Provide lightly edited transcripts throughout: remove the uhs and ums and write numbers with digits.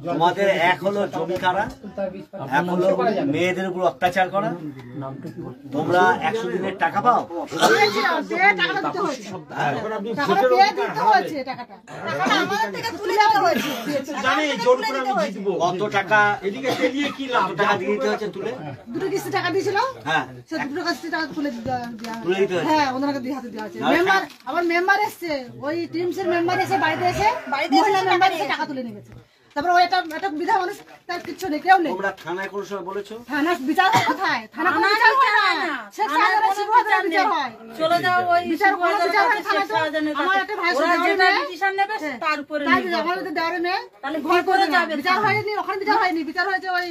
তোমাদের এক হলো জমি কারা, এক হলো মেয়েদের উপর অত্যাচার করা। তোমরা 100 দিনের টাকা পাও, কত টাকা দিয়ে দিতে হচ্ছে তুলে? 2 কিস্তি টাকা দিয়েছিল, হ্যাঁ 2 কিস্তি টাকা তুলে দিতে হচ্ছে, হ্যাঁ ওনাকে হাতে দেওয়া আছে। মেম্বার আবার মেম্বার এসছে, ওই টিমসের মেম্বার এসে বাড়িতে এসে মহিলা মেম্বার এসে টাকা তুলে নিয়ে গেছে। তারপর ওই একটা বিধা মানুষ, তার কিছু নেই, কেউ নেই। তোমরা থানায় কোন সময় বলেছো? থানা বিচার কোথায়? থানা কোনো বিচার হয় না, শেখ শাহজাহানের শিবহাজারের বিচার হয়। চলে যাও, ওই বিচার কোনো বিচার হয় শেখ শাহজাহানের। আমার একটা ভাই যেটা ডিসিশন নেবে তার উপরে তাই আমাদের দেওয়ারে মেয়ে তাহলে ঘর করে যাবে। বিচার হয়নি, ওখানে বিচার হয়নি, বিচার হয়েছে ওই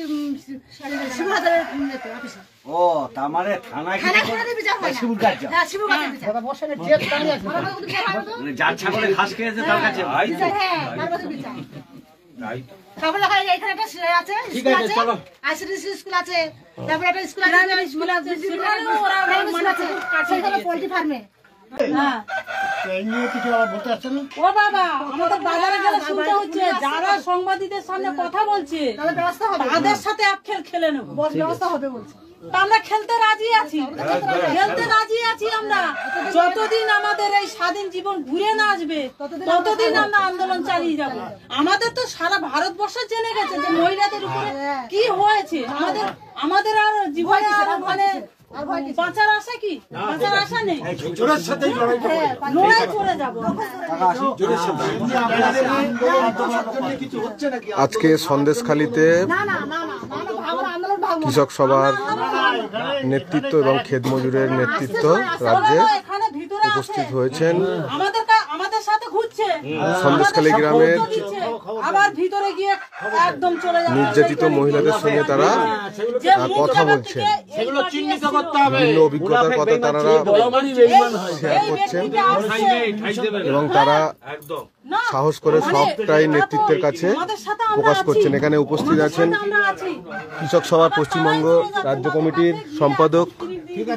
শিবহাজারের অফিসে। ও তার মানে থানায় বিচার হয় না, হ্যাঁ শিবহাজারের বিচার। দাদা বসেন, যে দাঁড়িয়ে আছে মানে যার ছাগলে ঘাস খেয়েছে তার কাছে ভাই, হ্যাঁ তার কাছে বিচার। তারপরে এখানে একটা আছে, স্কুল আছে, আইসিডিসি স্কুল আছে, তারপরে একটা স্কুল আছে, সেখানে পোল্ট্রি ফার্মে। যারা সাংবাদিকদের সামনে কথা বলছে তাদের সাথে একখেল খেলে নেব, ব্যবস্থা হবে বলছে। আমরা খেলতে রাজি আছি, আমরা যতদিন আমাদের এই স্বাধীন জীবন ঘুরে না আসবে ততদিন আমরা আন্দোলন চালিয়ে যাব। আমাদের তো সারা ভারতবর্ষ জেনে গেছে যে মহিলাদের উপরে কি হয়েছে। আমাদের আর জীবনে মানে বাঁচার আশা কি? বাঁচার আশা নেই, লড়াই করে যাব। আজকে সন্দেশখালীতে কৃষক সভার নেতৃত্ব এবং ক্ষেত মজুরের নেতৃত্ব রাজ্যে উপস্থিত হয়েছেন। সন্দেশখালী গ্রামের নির্যাতিত মহিলাদের সঙ্গে তারা কথা বলছেন, বিভিন্ন অভিজ্ঞতার কথা তারা শেয়ার করছেন এবং তারা সাহস করে সবটাই নেতৃত্বের কাছে প্রকাশ করছেন। এখানে উপস্থিত আছেন কৃষক সভা পশ্চিমবঙ্গ রাজ্য কমিটির সম্পাদক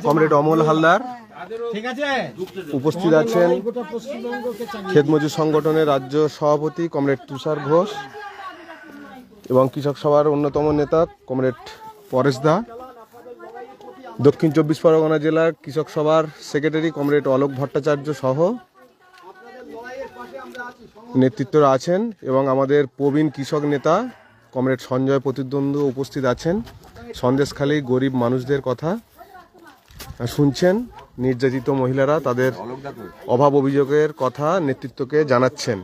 কমরেড অমল হালদার, উপস্থিত আছেন ক্ষেত মজুর সংগঠনের রাজ্য সভাপতি কমরেড তুষার ঘোষ এবং কৃষক সভার অন্যতম নেতা কমরেড পরেশ দা, দক্ষিণ 24 পরগনা জেলার কৃষক সভার সেক্রেটারি কমরেড অলোক ভট্টাচার্য সহ নেতৃত্বরা আছেন এবং আমাদের প্রবীণ কৃষক নেতা কমরেড সঞ্জয় প্রতিদ্বন্দ্ব উপস্থিত আছেন। সন্দেশখালী গরিব মানুষদের কথা শুনছেন, নির্যাতিত মহিলারা তাদের অভাব অভিযোগের কথা নেতৃত্বকে জানাচ্ছেন।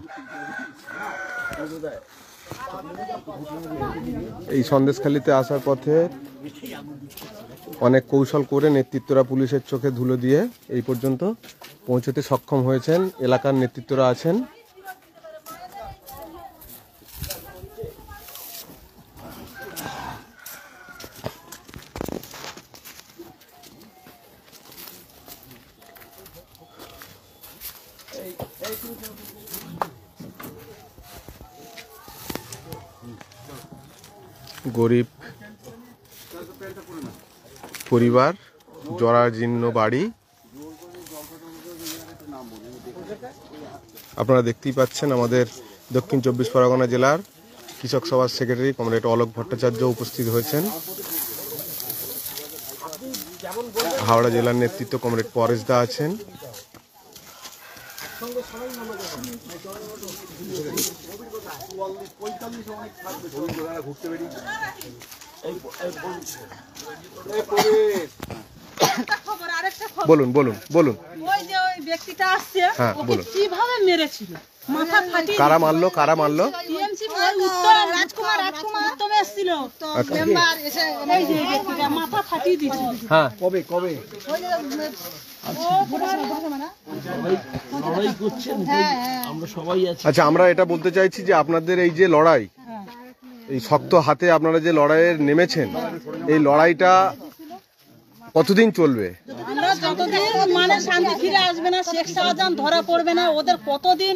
এই সন্দেশখালীতে আসার পথে অনেক কৌশল করে নেতৃত্বরা পুলিশের চোখে ধুলো দিয়ে এই পর্যন্ত পৌঁছতে সক্ষম হয়েছেন। এলাকার নেতৃত্বরা আছেন। গরিব পরিবার, জরাজীর্ণ বাড়ি, আপনারা দেখতেই পাচ্ছেন আমাদের দক্ষিণ 24 পরগনা জেলার কৃষক সভার সেক্রেটারি কমরেড অলোক ভট্টাচার্য উপস্থিত হয়েছেন। হাওড়া জেলার নেতৃত্ব কমরেড পরেশ দা আছেন। বলুন বলুন বলুন। ওই যে ওই ব্যক্তিটা আসছে, হ্যাঁ বলুন। কিভাবে মেরেছিল, মাথা ফাটিয়ে কারা মারলো? কারা মারলো? টিএমসি উত্তম রাজকুমার উত্তম এসেছিল, মেম্বার এসে এই যে ব্যক্তিটা মাথা ফাটিয়ে দিয়েছিল। হ্যাঁ কবে কবে আচ্ছা, আমরা এটা বলতে চাইছি যে আপনাদের এই যে লড়াই, এই শক্ত হাতে আপনারা যে লড়াইয়ে নেমেছেন, এই লড়াইটা কতদিন চলবে? আমরা যতদিন মানে শান্তি ফিরে আসবে না, শেখ শাহজাহান ধরা পড়বে না, ওদের কতদিন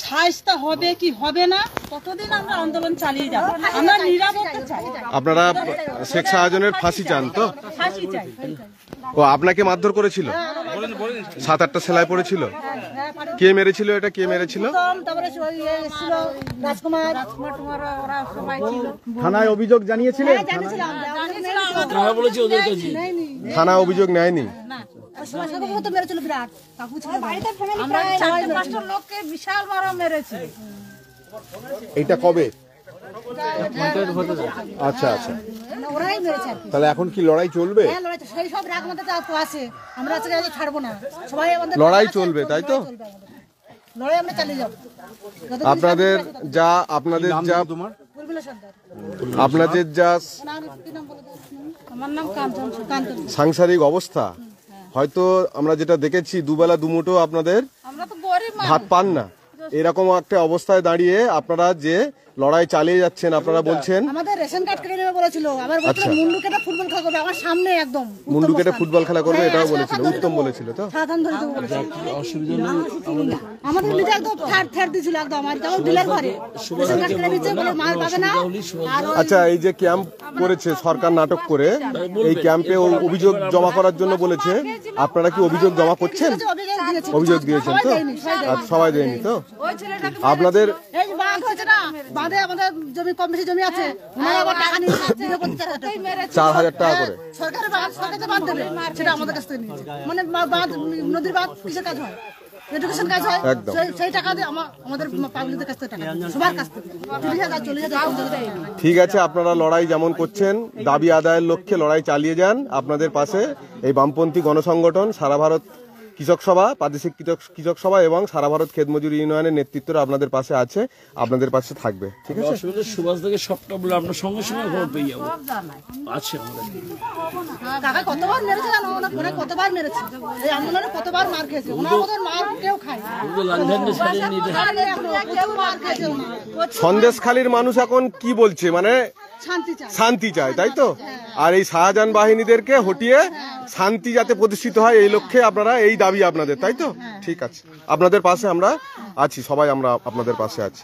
শায়েস্তা হবে কি হবে না, ততদিন আমরা আন্দোলন চালিয়ে যাব। আমরা নিরাপত্তা চাই। আপনারা শেখ শাহজাহানের ফাঁসি চান তো? ফাঁসি চাই। ও আপনাকে মারধর করেছিল? 7-8টা সেলাই পড়েছিল? কে মেরেছিল এটা? কে মেরেছিল? তারপরে রাজকুমার ওরা সবাই ছিল। থানায় অভিযোগ জানিয়েছিলেন? থানায় অভিযোগ নেয়নি? আমরা 4-5টা লোককে বিশাল মারা মেরেছে। এইটা কবে? আচ্ছা আচ্ছা, ওরাই মেরেছে। তাহলে এখন কি লড়াই চলবে? সেই সব রাগ আমাদের আছে, আমরা আজকে ছাড়বো না, সবাই আমাদের লড়াই চলবে, তাই তো? লড়াই আমরা চালিয়ে যাবো। আপনাদের যা আপনাদের যা আমার নাম কাঞ্চন। সাংসারিক অবস্থা, হয়তো আমরা যেটা দেখেছি দুবেলা দুমুঠো আপনাদের আমরা তো গরিব ভাত পান না, এরকম একটা অবস্থায় দাঁড়িয়ে আপনারা যে লড়াই চালিয়ে যাচ্ছেন, আপনারা বলছেন আমাদের রেশন কার্ড কেটে নেবে বলেছিল, আবার বলছিল মুন্ডু কেটে ফুটবল খেলা করবে আমার সামনে, একদম মুন্ডু কেটে ফুটবল খেলা করবে, এটাও বলেছিল, উত্তম বলেছিল। তো সাধারণ ধরে দেবো বলেছিল। আমাদের নিজে একদম ফ্যাট দিয়েছিল একদম, আর যেমন বিলের ঘরে রেশন কার্ড কেটে নিচ্ছে বলে মার পাবে না। আর আচ্ছা, এই যে ক্যাম্প করেছে সরকার নাটক করে, এই ক্যাম্পে অভিযোগ জমা করার জন্য বলেছে, আপনারা কি অভিযোগ জমা করছেন? অভিযোগ দিয়েছেন তো? আর সবাই দেয়নি তো? আপনাদের এই যে বাঁধ হয়েছে না, বাঁধে আমাদের জমি কম বেশি জমি আছে, ওনারা আবার টাকা নিয়ে 4,000 টাকা করে সরকারের বাঁধ দেবে, সেটা আমাদের কাছ থেকে নিয়েছে। মানে বাঁধ, নদীর বাঁধ কিসের কাজ হয়? এডুকেশন কাজ হয়, একদম। সেই টাকা দিয়ে আমাদের পাবলিকদের কাছ থেকে টাকা নিয়ে, সবার কাছ থেকে 30,000 40,000। ঠিক আছে, আপনারা লড়াই যেমন করছেন, দাবি আদায়ের লক্ষ্যে লড়াই চালিয়ে যান। আপনাদের পাশে এই বামপন্থী গণসংগঠন, সারা ভারত কৃষক সভা, প্রাদেশিক কৃষক সভা এবং সারা ভারত ক্ষেত মজুরি ইউনিয়নের নেতৃত্বরা আপনাদের পাশে আছে, আপনাদের পাশে থাকবে। ঠিক আছে, সুভাষ থেকে সবটা বলে আপনার সঙ্গে সঙ্গে খবর পেয়ে যাবো। আছে আমাদের কাকা কতবার মেরেছে জানো? ওরা কতবার মেরেছে, এই আন্দোলনে কতবার মার খেয়েছে, ওনার মতন মার কেউ খায় না। মার খেয়েছে ওনারা। সন্দেশখালীর মানুষ এখন কি বলছে, মানে শান্তি চায়, তাই তো? আর এই শাহজাহান বাহিনীদেরকে হটিয়ে শান্তি যাতে প্রতিষ্ঠিত হয়, এই লক্ষ্যে আপনারা, এই দাবি আপনাদের, তাই তো? ঠিক আছে, আপনাদের পাশে আমরা আছি, সবাই আমরা আপনাদের পাশে আছি।